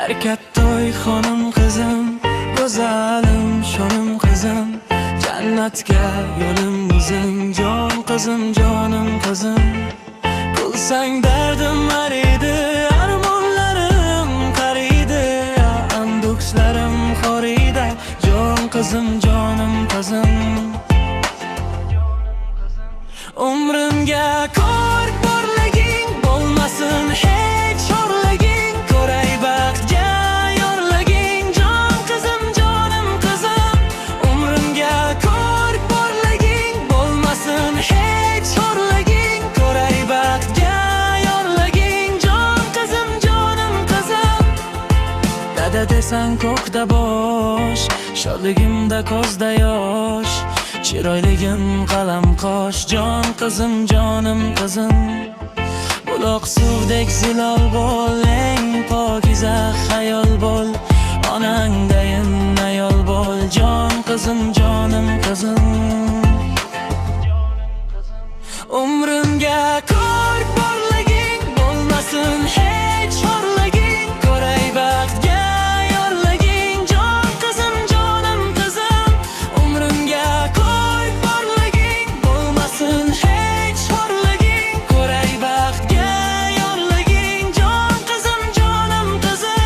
Erkattoy xonim qizim, go'zalim shonim qizim, jannatga yo'lim o'zing, jon qizim, jonim qizim. Qilsang dardim ariydi, armonlarim qariydi, andukshlarim xoriydi, jon qizim, jonim qizim. Umrimga kork borliging bo'lmasin hech sho'rliging, ko'ray baxtga yorliging, jon qizim, jonim qizim. Umrimga kork borliging bo'lmasin hech sho'rliging, ko'ray baxtga yorliging, jon qizim, jonim qizim. Dada desang ko'kda bosh, shodligimda ko'zda yosh, chiroyligim qalam qosh, jon qizim, jonim qizim. Buloq suvdek zilol bo'l, eng pokiza xayol bo'l, onangdayin ayol bo'l, jon qizim, jonim qizim. Umrimga kork borliging bo'lmasin hech sho'rliging, ko'ray baxtga yorliging, jon qizim, jonim qizim. Umrimga kork borliging bo'lmasin hech sho'rliging, ko'ray baxtga yorliging, jon qizim, jonim qizim.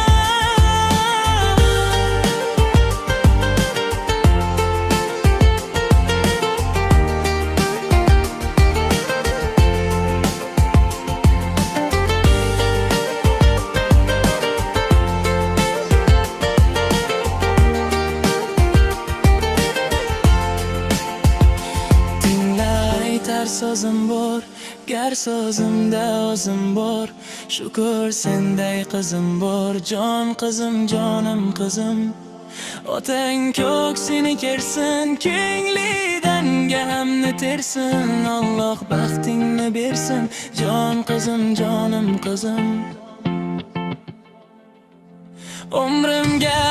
Sozim bor, gar sozimda o'zim bor, shukr senday qizim bor, jon qizim, jonim qizim. Otang ko'ksini kersin, kenglidan hamni tersin, Alloh baxtingni bersin, jon qizim, jonim qizim. Umrimga